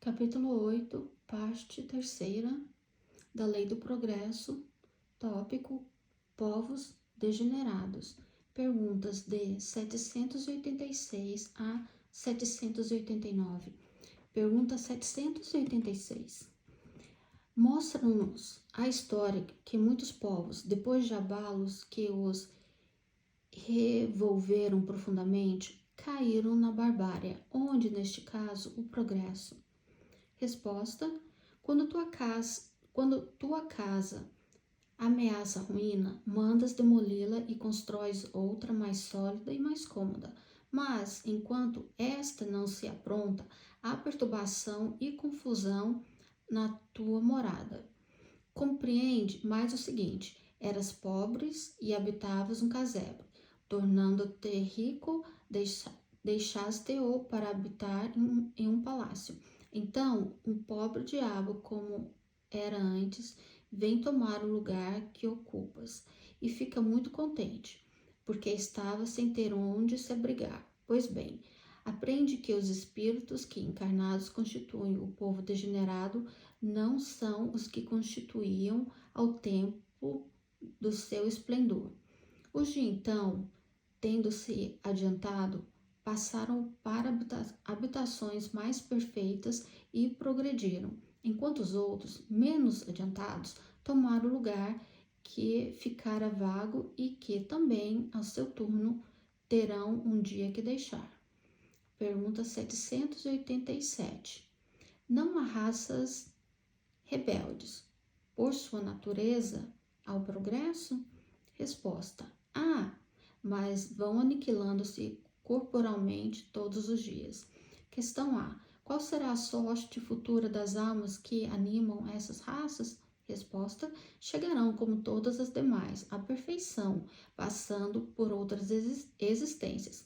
Capítulo 8, parte 3ª da Lei do Progresso, tópico Povos Degenerados, perguntas de 786 a 789. Pergunta 786. Mostra-nos a história que muitos povos, depois de abalos que os revolveram profundamente, caíram na barbárie, onde, neste caso, o progresso. Resposta: quando tua casa ameaça a ruína, mandas demoli-la e constróis outra mais sólida e mais cômoda. Mas, enquanto esta não se apronta, há perturbação e confusão na tua morada. Compreende mais o seguinte: eras pobres e habitavas um casebre, tornando-te rico, deixaste-o para habitar em um palácio. Então, um pobre diabo, como era antes, vem tomar o lugar que ocupas e fica muito contente, porque estava sem ter onde se abrigar. Pois bem, aprende que os espíritos que encarnados constituem o povo degenerado não são os que constituíam ao tempo do seu esplendor. Os de então, tendo-se adiantado, passaram para habitações mais perfeitas e progrediram, enquanto os outros, menos adiantados, tomaram o lugar que ficara vago e que também, ao seu turno, terão um dia que deixar. Pergunta 787. Não há raças rebeldes, por sua natureza, ao progresso? Resposta: mas vão aniquilando-se corporalmente todos os dias. Questão A. Qual será a sorte futura das almas que animam essas raças? Resposta: chegarão como todas as demais, à perfeição, passando por outras existências.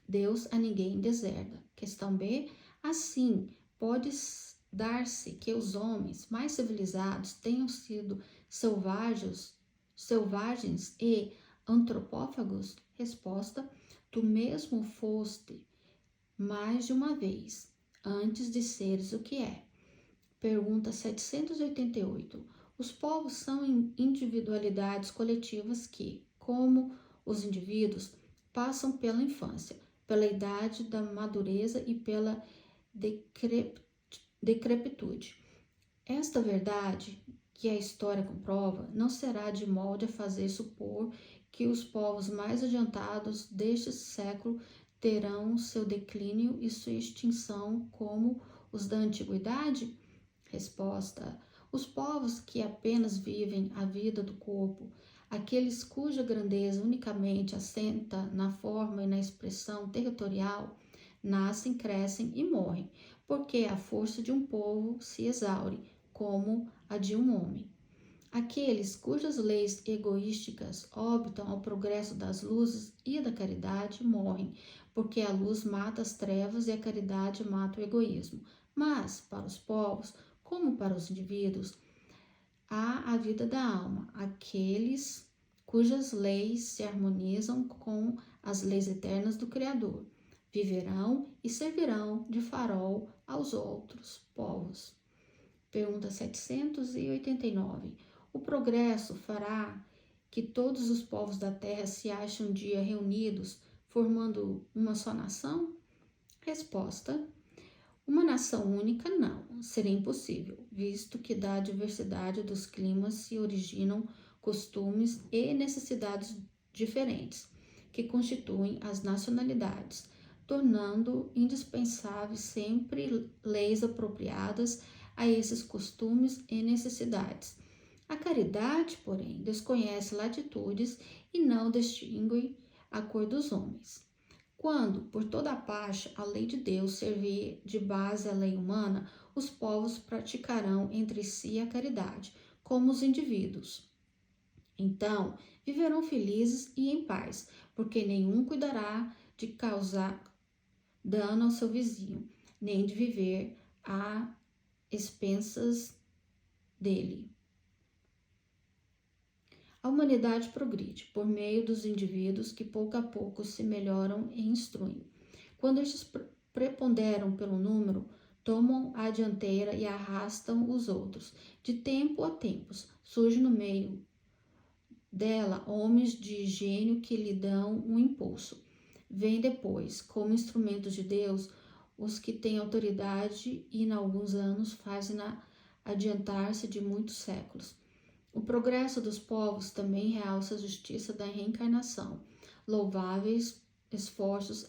Deus a ninguém deserda. Questão B. Assim, pode dar-se que os homens mais civilizados tenham sido selvagens e antropófagos? Resposta: tu mesmo foste mais de uma vez, antes de seres o que é. Pergunta 788. Os povos são individualidades coletivas que, como os indivíduos, passam pela infância, pela idade da madureza e pela decrepitude. Esta verdade, que a história comprova, não será de molde a fazer supor que os povos mais adiantados deste século terão seu declínio e sua extinção como os da antiguidade? Resposta: os povos que apenas vivem a vida do corpo, aqueles cuja grandeza unicamente assenta na forma e na expressão territorial, nascem, crescem e morrem, porque a força de um povo se exaure, como a de um homem. Aqueles cujas leis egoísticas optam ao progresso das luzes e da caridade morrem, porque a luz mata as trevas e a caridade mata o egoísmo. Mas, para os povos, como para os indivíduos, há a vida da alma, aqueles cujas leis se harmonizam com as leis eternas do Criador. Viverão e servirão de farol aos outros povos. Pergunta 789. O progresso fará que todos os povos da terra se achem um dia reunidos, formando uma só nação? Resposta: uma nação única não, seria impossível, visto que da diversidade dos climas se originam costumes e necessidades diferentes, que constituem as nacionalidades, tornando indispensáveis sempre leis apropriadas a esses costumes e necessidades. A caridade, porém, desconhece latitudes e não distingue a cor dos homens. Quando, por toda a parte, a lei de Deus servir de base à lei humana, os povos praticarão entre si a caridade, como os indivíduos. Então, viverão felizes e em paz, porque nenhum cuidará de causar dano ao seu vizinho, nem de viver a expensas dele. A humanidade progride por meio dos indivíduos que pouco a pouco se melhoram e instruem. Quando estes preponderam pelo número, tomam a dianteira e arrastam os outros. De tempo a tempos, surge no meio dela homens de gênio que lhe dão um impulso. Vêm depois, como instrumentos de Deus, os que têm autoridade e, em alguns anos, fazem-na adiantar-se de muitos séculos. O progresso dos povos também realça a justiça da reencarnação. Louváveis esforços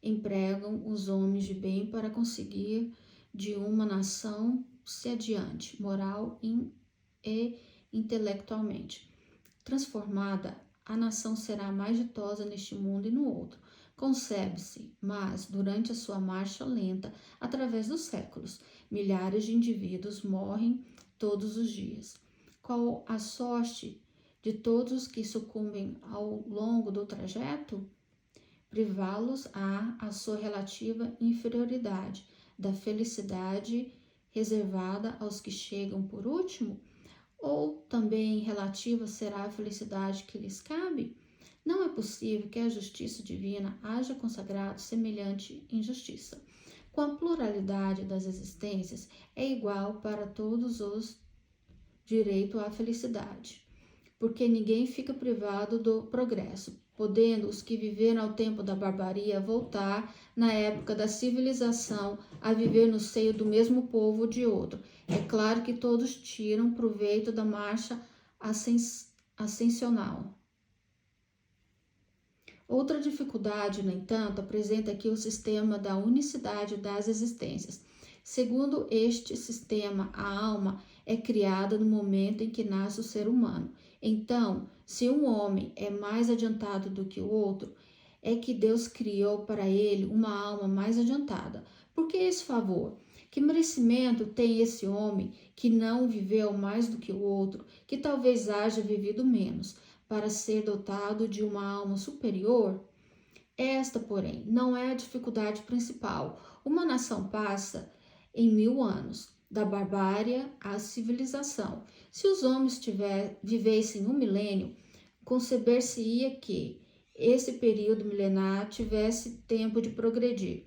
empregam os homens de bem para conseguir de uma nação se adiante, moral e intelectualmente. Transformada, a nação será mais ditosa neste mundo e no outro. Concebe-se, mas, durante a sua marcha lenta através dos séculos, milhares de indivíduos morrem todos os dias. Qual a sorte de todos os que sucumbem ao longo do trajeto? Privá-los à sua relativa inferioridade, da felicidade reservada aos que chegam por último? Ou também relativa será a felicidade que lhes cabe? Não é possível que a justiça divina haja consagrado semelhante injustiça. Com a pluralidade das existências, é igual para todos os direito à felicidade, porque ninguém fica privado do progresso, podendo os que viveram ao tempo da barbaria voltar, na época da civilização, a viver no seio do mesmo povo ou de outro. É claro que todos tiram proveito da marcha ascensional. Outra dificuldade, no entanto, apresenta aqui o sistema da unicidade das existências. Segundo este sistema, a alma é criada no momento em que nasce o ser humano. Então, se um homem é mais adiantado do que o outro, é que Deus criou para ele uma alma mais adiantada. Por que esse favor? Que merecimento tem esse homem que não viveu mais do que o outro, que talvez haja vivido menos, para ser dotado de uma alma superior? Esta, porém, não é a dificuldade principal. Uma nação passa em 1000 anos, da barbárie à civilização. Se os homens vivessem um milênio, conceber-se-ia que esse período milenar tivesse tempo de progredir.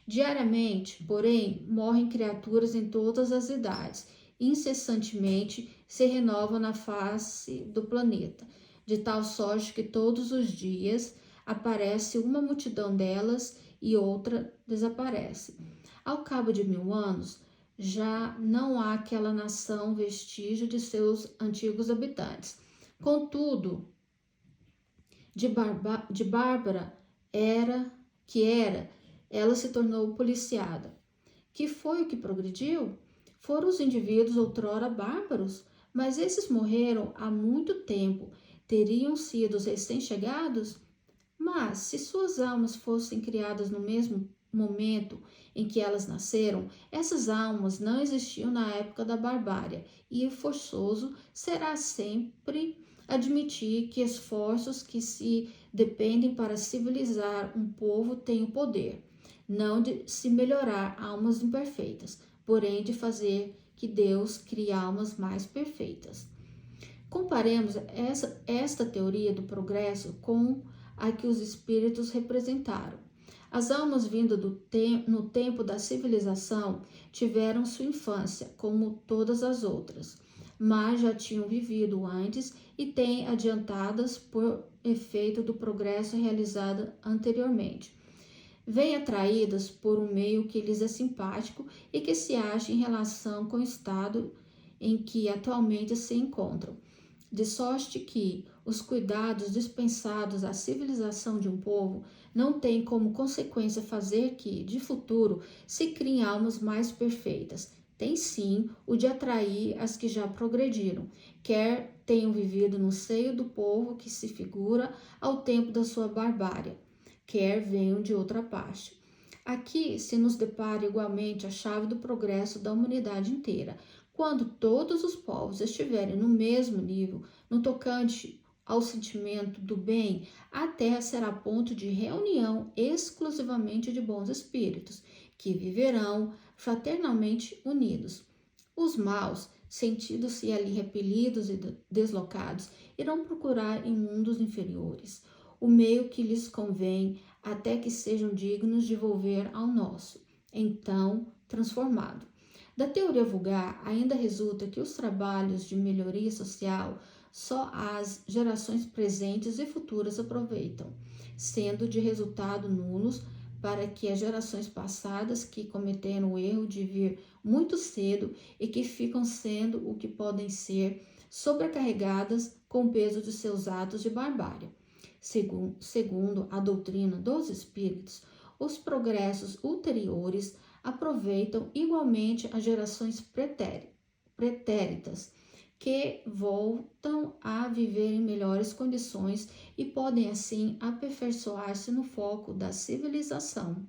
Diariamente, porém, morrem criaturas em todas as idades. Incessantemente se renovam na face do planeta, de tal sorte que todos os dias aparece uma multidão delas e outra desaparece. Ao cabo de 1000 anos, já não há aquela nação vestígio de seus antigos habitantes. Contudo, de bárbara ela se tornou policiada. Que foi o que progrediu? Foram os indivíduos outrora bárbaros, mas esses morreram há muito tempo. Teriam sido os recém-chegados? Mas, se suas almas fossem criadas no mesmo momento em que elas nasceram, essas almas não existiam na época da barbárie, e forçoso será sempre admitir que esforços que se dependem para civilizar um povo têm o poder, não de se melhorar almas imperfeitas, porém de fazer que Deus crie almas mais perfeitas. Comparemos esta teoria do progresso com a que os espíritos representaram. As almas vindas no tempo da civilização tiveram sua infância, como todas as outras, mas já tinham vivido antes e têm adiantadas por efeito do progresso realizado anteriormente. Vêm atraídas por um meio que lhes é simpático e que se acha em relação com o estado em que atualmente se encontram, de sorte que os cuidados dispensados à civilização de um povo não têm como consequência fazer que, de futuro, se criem almas mais perfeitas. Tem sim o de atrair as que já progrediram, quer tenham vivido no seio do povo que se figura ao tempo da sua barbárie, quer venham de outra parte. Aqui se nos depara igualmente a chave do progresso da humanidade inteira. Quando todos os povos estiverem no mesmo nível, no tocante ao sentimento do bem, a Terra será ponto de reunião exclusivamente de bons espíritos, que viverão fraternalmente unidos. Os maus, sentindo-se ali repelidos e deslocados, irão procurar em mundos inferiores o meio que lhes convém, até que sejam dignos de volver ao nosso. Então, transformado. Da teoria vulgar, ainda resulta que os trabalhos de melhoria social só as gerações presentes e futuras aproveitam, sendo de resultado nulos para que as gerações passadas que cometeram o erro de vir muito cedo e que ficam sendo o que podem ser sobrecarregadas com o peso de seus atos de barbárie. Segundo a doutrina dos espíritos, os progressos ulteriores aproveitam igualmente as gerações pretéritas, que voltam a viver em melhores condições e podem assim aperfeiçoar-se no foco da civilização.